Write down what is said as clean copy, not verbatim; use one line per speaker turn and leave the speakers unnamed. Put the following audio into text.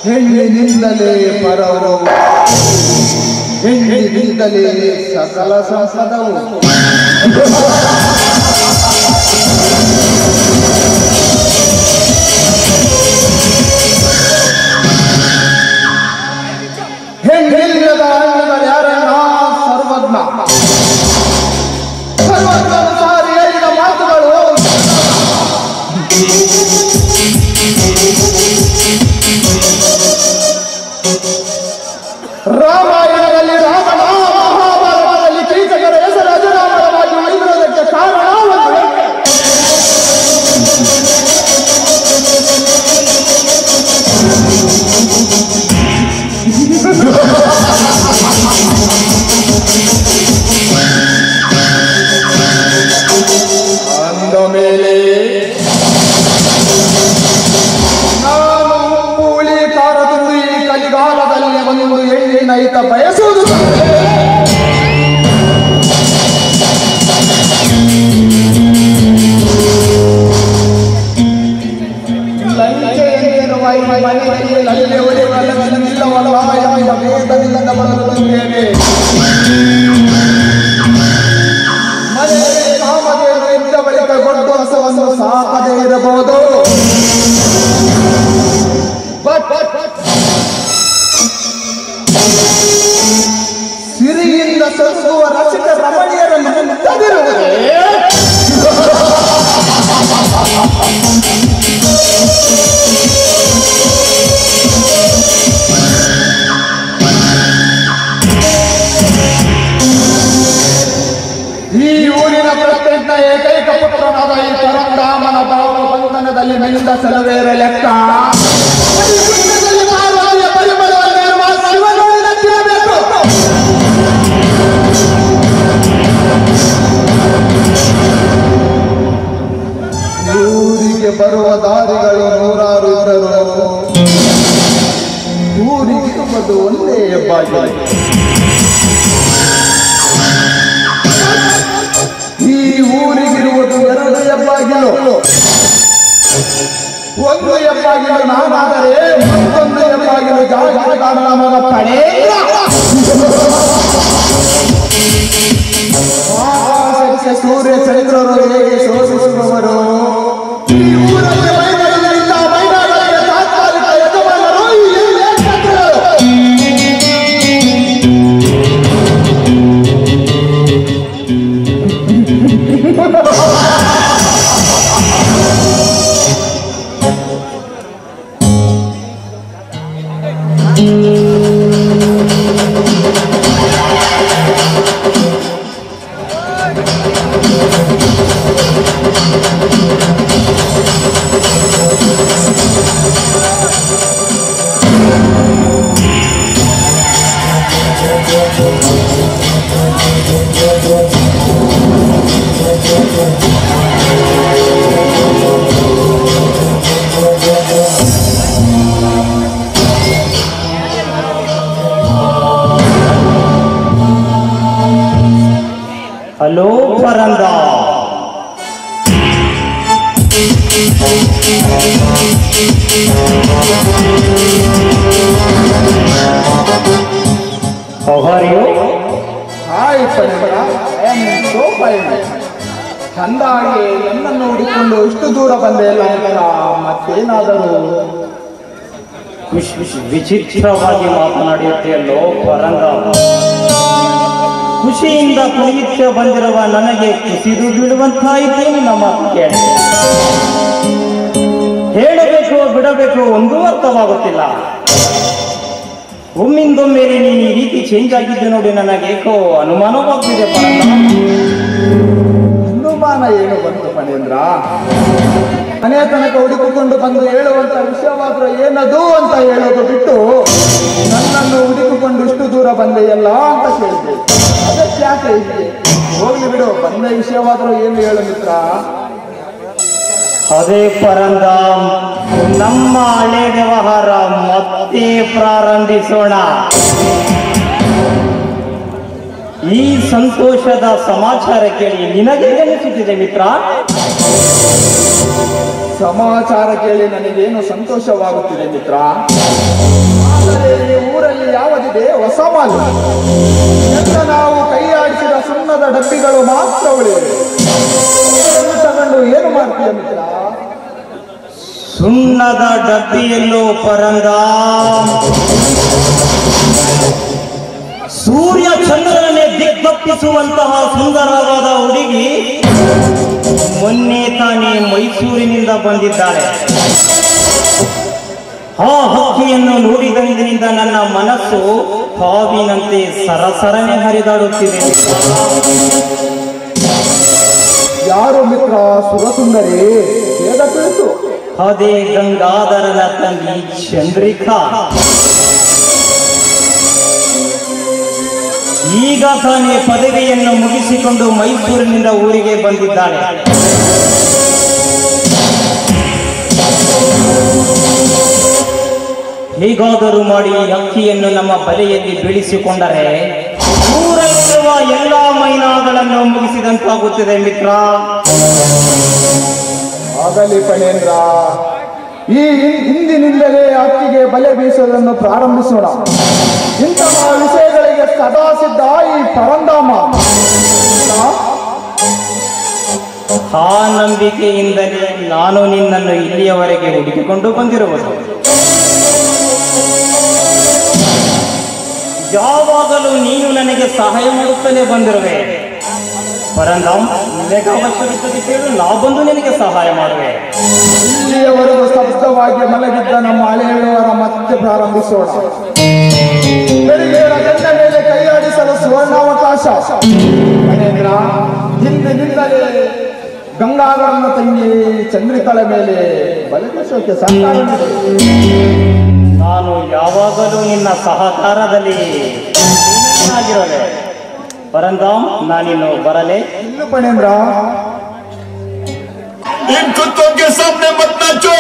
ಹೆಣ್ಣಿನಿಂದಲೇ ಪರವು, ಹೆಣ್ಣಿನಿಂದಲೇ ಸಕಲ ಸಂಪದವು. ಹೆಣ್ಣಿಲ್ಲದ ಅಣ್ಣಗಳು ಯಾರನ್ನ? ಸರ್ವಜ್ಞ. ಸರ್ವಜ್ಞನ ಸಾರಿ ಹೇಳಿದ ಮಾತುಗಳು ರಾಮಾಯಣದಲ್ಲಿ ರಾವಣ, ಮಹಾಭಾರತದಲ್ಲಿ ಕೀಚಕರ ಹೆಸರು ಅಜರಾಮರವಾಗಿ ಉಳಿದಿರುವುದಕ್ಕೆ ಕಾರಣ ಒಂದು ಅಂದ ಮೇಲೆ ನಾನು ಕೂಲಿ ಕಾರದಿಂದ ಈ ಕಲಿಗಾಲದಲ್ಲಿ ಒಂದು ಹೆಣ್ಣಿನ ಹಿತ ಬಯಸುವುದು. ಲಂಕೆ ಎಂದಿರುವ ಈ ಮನೆಯಲ್ಲಿ ಲಲ್ಲೆ ಒಡೆಯುವಲ್ಲವಲ್ಲ ಎಂಬ ಭೇದದಿಂದ ಬರುತ್ತೇವೆ. ಮನೆಯಲ್ಲಿ ಕಾಮದೇವರು ಇದ್ದ ಬಳಿಕ ಗೊಡ್ಡು ಹಸವನ್ನು ಸಾಕದೇ ಇರಬಹುದು. ಸಿರಿಯಿಂದ ಸರಿಸುವ ರಸಿಕ ರಮಣಿಯರನ್ನು ಮುಟ್ಟದಿರುವುದೇ ಈ ಊರಿನ ಪ್ರತ್ಯೇಕ ಏಕೈಕ ಪುತ್ರನಾದ ಈ ಪರಂಧಾಮನ ಭಾವ ಬಂಧನದಲ್ಲಿ ಮಿಳಿದ ಸಲವೇರ ಲೆಕ್ಕ. ಊರಿಗೆ ಬರುವ ದಾರಿಗಳು ನೂರಾರು ಇದ್ದರು, ಊರಿಗೆ ತುಂಬದು ಒಂದೇ ಹೆಬ್ಬಾಗಿಲು. ಈ ಊರಿಗಿರುವುದು ಎರಡು ಹೆಬ್ಬಾಗಿಲು. ಒಂದು ಹೆಬ್ಬಾಗಿಲು ನಾನಾದರೆ ಮತ್ತೊಂದು ಹೆಬ್ಬಾಗಿಲು ಜಾಗೀರದಾರನ ಮಗ ಪಡೆ. ಸೂರ್ಯ ಚಂದ್ರರು ಹೇಗೆ ಶೋಧಿಸುವವರು, ಈ ಊರಲ್ಲಿ ಮೈದಾನಗಳಿಂದ ಮೈದಾನಗಳಿಗೆ ತಾತ್ಕಾಲಿಕ ಯಜಮಾನರು ಈ
hello ಪರಂದ, how are you?
Hi, Paranda. I am so fine. ಚಂದಾಗಿ ನನ್ನನ್ನು ಹುಡುಕೊಂಡು ಇಷ್ಟು ದೂರ ಬಂದೆ ಇಲ್ಲ ಅಂತ ಮತ್ತೇನಾದರೂ
ವಿಚಿತ್ರವಾಗಿ ಮಾತನಾಡುತ್ತೆಯಲ್ಲೋ ಪರಂದ. ಖುಷಿಯಿಂದ ಕುಣಿಯುತ್ತ ಬಂದಿರುವ ನನಗೆ ಕುಸಿದು ಬೀಳುವಂತಾಯಿತು ನಿನ್ನ ಮಾತು ಕೇಳಿ. ಹೇಳಬೇಕು ಬಿಡಬೇಕು ಒಂದೂ ಅರ್ಥವಾಗುತ್ತಿಲ್ಲ. ಒಮ್ಮಿಂದೊಮ್ಮೆ ನೀನು ಈ ರೀತಿ ಚೇಂಜ್ ಆಗಿದ್ದೆ ನೋಡಿ ನನಗೇಕೋ ಅನುಮಾನವಾಗ್ತಿದೆ ಪರಂದ.
ಅನುಮಾನ ಏನು ಬಂತು ಮನೇಂದ್ರ? ಮನೆಯ ತನಕ ಹುಡುಕಿಕೊಂಡು ಬಂದು ಹೇಳುವಂತ ವಿಷಯವಾದ್ರೆ ಏನದು ಅಂತ ಹೇಳೋದು ಬಿಟ್ಟು ನನ್ನನ್ನು ಹುಡುಕಿಕೊಂಡು ಇಷ್ಟು ದೂರ ಬಂದೆಯಲ್ಲ ಅಂತ ಕೇಳಿದೆ. ಅದಕ್ಕೆ ಯಾಕೆ ಇದೆ? ಹೋಗ್ಲಿ ಬಿಡು, ಬಂದ ವಿಷಯವಾದ್ರೂ ಏನು ಹೇಳು ಮಿತ್ರ.
ಅದೇ ಪರಂದ, ನಮ್ಮ ಹಳೆ ವ್ಯವಹಾರ ಮತ್ತೆ ಪ್ರಾರಂಭಿಸೋಣ. ಈ ಸಂತೋಷದ ಸಮಾಚಾರ ಕೇಳಿ ನಿನಗೆ ಅನಿಸುತ್ತಿದೆ ಮಿತ್ರ?
ಸಮಾಚಾರ ಕೇಳಿ ನನಗೇನು ಸಂತೋಷವಾಗುತ್ತಿದೆ ಮಿತ್ರ. ಆದರೆ ಈ ಊರಲ್ಲಿ ಯಾವುದಿದೆ ಹೊಸ ಮಾಲು? ಎಲ್ಲ ನಾವು ಕೈ ಆಡಿಸಿದ ಸುಣ್ಣದ ಡಬ್ಬಿಗಳು ಮಾತ್ರ ಉಳಿವೆ. ಇದನ್ನು ತಗೊಂಡು ಏನು ಮಾಡ್ತೀಯ ಮಿತ್ರ?
ಸುಣ್ಣದ ಡಬ್ಬಿಯಲ್ಲೂ ಪರಂದ ಸೂರ್ಯ ಚಂದ್ರನೇ ದಿಗ್ಬಪ್ಪಿಸುವಂತಹ ಸುಂದರವಾದ ಹುಡುಗಿ ಮೊನ್ನೆ ತಾನೇ ಮೈಸೂರಿನಿಂದ ಬಂದಿದ್ದಾಳೆ. ಆ ಹಕ್ಕಿಯನ್ನು ನೋಡಿದಂದಿನಿಂದ ನನ್ನ ಮನಸ್ಸು ಹಾವಿನಂತೆ ಸರಸರನೆ ಹರಿದಾಡುತ್ತಿದೆ.
ಯಾರು ಮಿತ್ರ ಸುರಸುಂದರಿ? ಬೇಗ ತಿಳಿಸು.
ಅದೇ ಗಂಗಾಧರನ ತಂಗಿ ಚಂದ್ರಿಕಾ. ಈಗ ತಾನೇ ಪದವಿಯನ್ನು ಮುಗಿಸಿಕೊಂಡು ಮೈಸೂರಿನಿಂದ ಊರಿಗೆ ಬಂದಿದ್ದಾಳೆ. ಹೇಗಾದರೂ ಮಾಡಿ ಅಕ್ಕಿಯನ್ನು ನಮ್ಮ ಬಲೆಯಲ್ಲಿ ಬೀಳಿಸಿಕೊಂಡರೆ ಊರಲ್ಲಿರುವ ಎಲ್ಲಾ ಮೈನಾಗಳನ್ನು ಮುಗಿಸಿದಂತಾಗುತ್ತದೆ ಮಿತ್ರ.
ಆಗಲಿ ಫಣೇಂದ್ರ, ಈ ಹಿಂದಿನಿಂದಲೇ ಅಕ್ಕಿಗೆ ಬಲೆ ಬೀಸುವುದನ್ನು ಪ್ರಾರಂಭಿಸೋಣ. ಇಂತಹ ವಿಷಯಗಳಿಗೆ ಸದಾ ಸಿದ್ಧ ಈ ಪರಂಧಾಮ.
ಆ ನಂಬಿಕೆಯಿಂದಲೇ ನಾನು ನಿನ್ನನ್ನು ಇಲ್ಲಿಯವರೆಗೆ ಹುಡುಕಿಕೊಂಡು ಬಂದಿರುವುದು. ಯಾವಾಗಲೂ ನೀನು ನನಗೆ ಸಹಾಯ ಮಾಡುತ್ತಲೇ ಬಂದಿರುವೆ. ಪರಂಧಾಮ್, ನಿನಗೆ ಅವಶ್ಯಕತೆ ಕೇಳು, ನಾ ಬಂದು ನಿನಗೆ ಸಹಾಯ ಮಾಡುವೆ.
ಇಲ್ಲಿಯವರೆಗೂ ಸ್ತಬ್ಧವಾಗಿ ಮಲಗಿದ್ದ ನಮ್ಮ ಹಳೆಯವರ ಮತ್ತೆ ಪ್ರಾರಂಭಿಸೋಣ. ಬೆಳಿಗ್ಗೆ ಗಂಡ ಮೇಲೆ ಕೈಯಾಡಿಸಲು ಸುವರ್ಣಾವಕಾಶ. ಮಹೇಂದ್ರ, ಹಿಂದಿನಿಂದಲೇ ಗಂಗಾಧರನ ತಂಗಿ ಚಂದ್ರಿಕಳ ಮೇಲೆ ಬಲಗಿಸೋಕೆ ಸರ್ಕಾರ
ನಾನು ಯಾವಾಗಲೂ ನಿನ್ನ ಸಹಕಾರದಲ್ಲಿ ಆಗಿರೋದೆ. ಪರಂಧಾಮ್, ನಾನಿನ್ನು ಬರಲೇ?
ಇನ್ನು ಫಣೇಂದ್ರ.
इन कुत्तों के सामने मत नाचो।